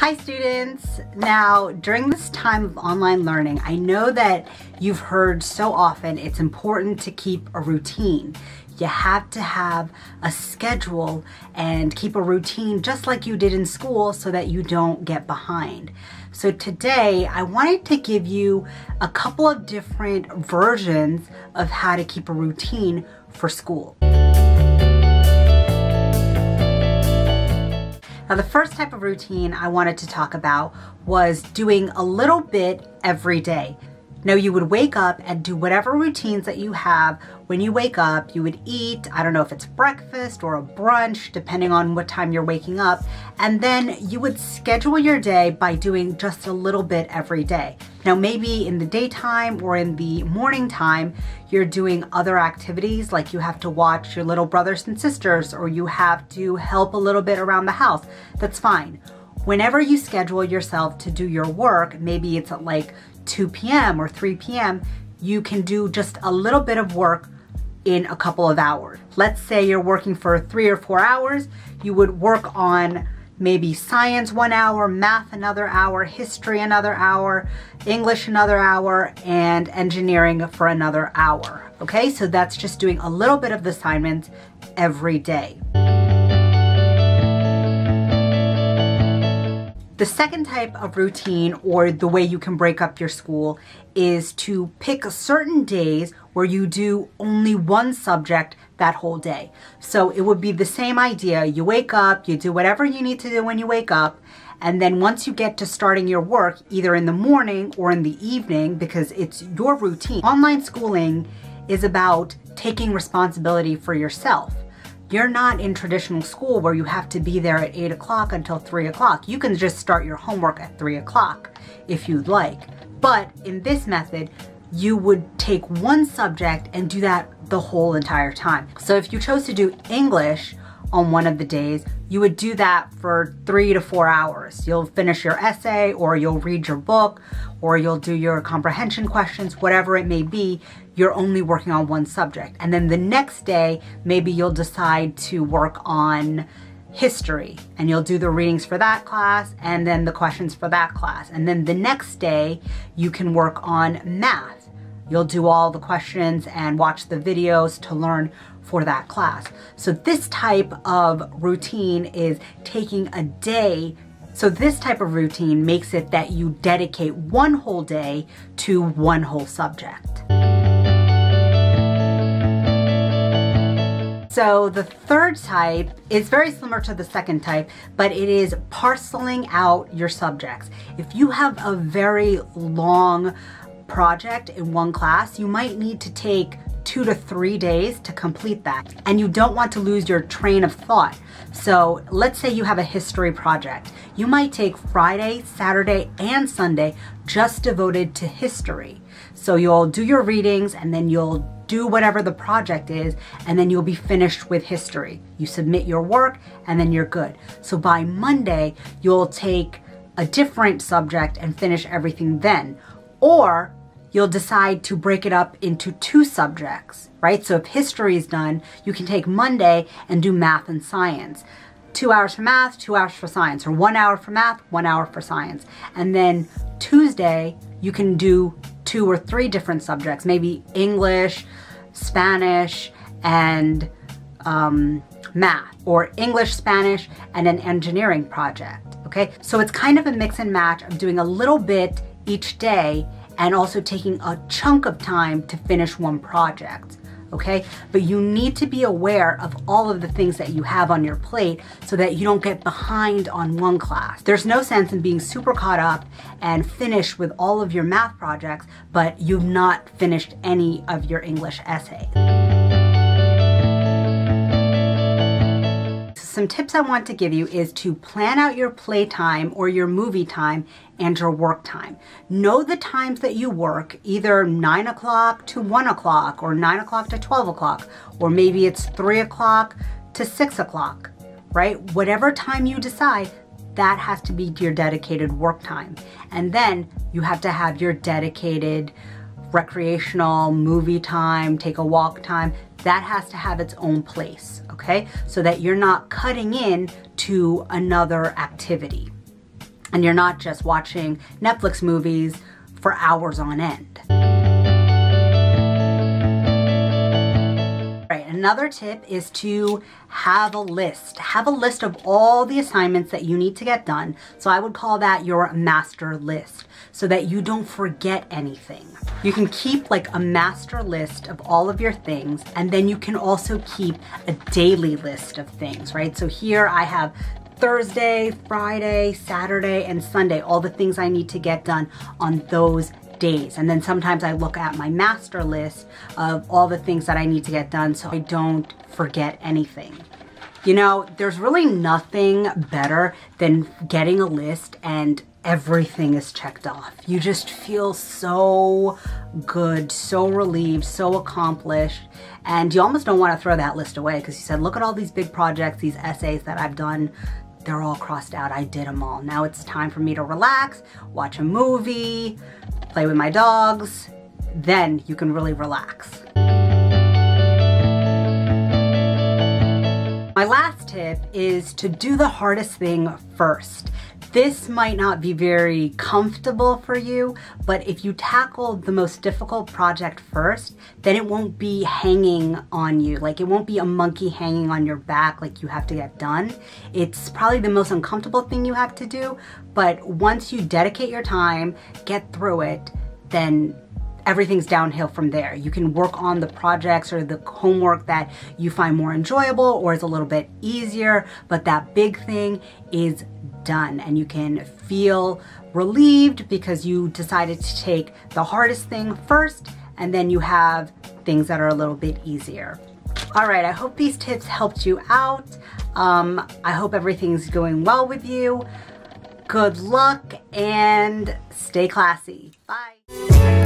Hi students! Now, during this time of online learning, I know that you've heard so often it's important to keep a routine. You have to have a schedule and keep a routine just like you did in school so that you don't get behind. So today, I wanted to give you a couple of different versions of how to keep a routine for school. Now, the first type of routine I wanted to talk about was doing a little bit every day. Now, you would wake up and do whatever routines that you have. When you wake up, you would eat, I don't know if it's breakfast or a brunch, depending on what time you're waking up. And then you would schedule your day by doing just a little bit every day. Now, maybe in the daytime or in the morning time, you're doing other activities, like you have to watch your little brothers and sisters, or you have to help a little bit around the house. That's fine. Whenever you schedule yourself to do your work, maybe it's at like 2 p.m. or 3 p.m., you can do just a little bit of work in a couple of hours. Let's say you're working for 3 or 4 hours, you would work on maybe science 1 hour, math another hour, history another hour, English another hour, and engineering for another hour. Okay, so that's just doing a little bit of the assignments every day. The second type of routine, or the way you can break up your school, is to pick certain days where you do only one subject that whole day. So it would be the same idea. You wake up, you do whatever you need to do when you wake up, and then once you get to starting your work, either in the morning or in the evening, because it's your routine. Online schooling is about taking responsibility for yourself. You're not in traditional school where you have to be there at 8 o'clock until 3 o'clock. You can just start your homework at 3 o'clock if you'd like. But in this method, you would take one subject and do that the whole entire time. So if you chose to do English on one of the days, you would do that for 3 to 4 hours. You'll finish your essay, or you'll read your book, or you'll do your comprehension questions, whatever it may be. You're only working on one subject. And then the next day, maybe you'll decide to work on history, and you'll do the readings for that class and then the questions for that class. And then the next day, you can work on math. You'll do all the questions and watch the videos to learn for that class. So this type of routine is taking a day. So this type of routine makes it that you dedicate one whole day to one whole subject. So the third type is very similar to the second type, but it is parceling out your subjects. If you have a very long project in one class, you might need to take 2 to 3 days to complete that. And you don't want to lose your train of thought. So let's say you have a history project. You might take Friday, Saturday, and Sunday just devoted to history. So you'll do your readings, and then you'll do whatever the project is, and then you'll be finished with history. You submit your work, and then you're good. So by Monday, you'll take a different subject and finish everything then. Or you'll decide to break it up into 2 subjects, right? So if history is done, you can take Monday and do math and science. 2 hours for math, 2 hours for science, or 1 hour for math, 1 hour for science. And then Tuesday, you can do 2 or 3 different subjects, maybe English, Spanish, and math, or English, Spanish, and an engineering project, okay? So it's kind of a mix and match of doing a little bit each day and also taking a chunk of time to finish one project, okay? But you need to be aware of all of the things that you have on your plate so that you don't get behind on one class. There's no sense in being super caught up and finished with all of your math projects, but you've not finished any of your English essays. Some tips I want to give you is to plan out your playtime or your movie time and your work time. Know the times that you work, either 9 o'clock to 1 o'clock, or 9 o'clock to 12 o'clock, or maybe it's 3 o'clock to 6 o'clock, right? Whatever time you decide, that has to be your dedicated work time. And then you have to have your dedicated recreational movie time, take a walk time. That has to have its own place, okay? So that you're not cutting in to another activity. and you're not just watching Netflix movies for hours on end. Another tip is to have a list. Have a list of all the assignments that you need to get done. So I would call that your master list, so that you don't forget anything. You can keep like a master list of all of your things, and then you can also keep a daily list of things, right? So here I have Thursday, Friday, Saturday, and Sunday, all the things I need to get done on those days. And then sometimes I look at my master list of all the things that I need to get done so I don't forget anything. You know, there's really nothing better than getting a list and everything is checked off. You just feel so good, so relieved, so accomplished, and you almost don't want to throw that list away because you said, look at all these big projects, these essays that I've done. They're all crossed out. I did them all. Now it's time for me to relax, watch a movie, play with my dogs. Then you can really relax. My last tip is to do the hardest thing first. This might not be very comfortable for you, but if you tackle the most difficult project first, then it won't be hanging on you. Like, it won't be a monkey hanging on your back like you have to get done. It's probably the most uncomfortable thing you have to do, but once you dedicate your time, get through it, then everything's downhill from there. You can work on the projects or the homework that you find more enjoyable or is a little bit easier, but that big thing is done, and you can feel relieved because you decided to take the hardest thing first, and then you have things that are a little bit easier. All right, I hope these tips helped you out. I hope everything's going well with you. Good luck and stay classy. Bye.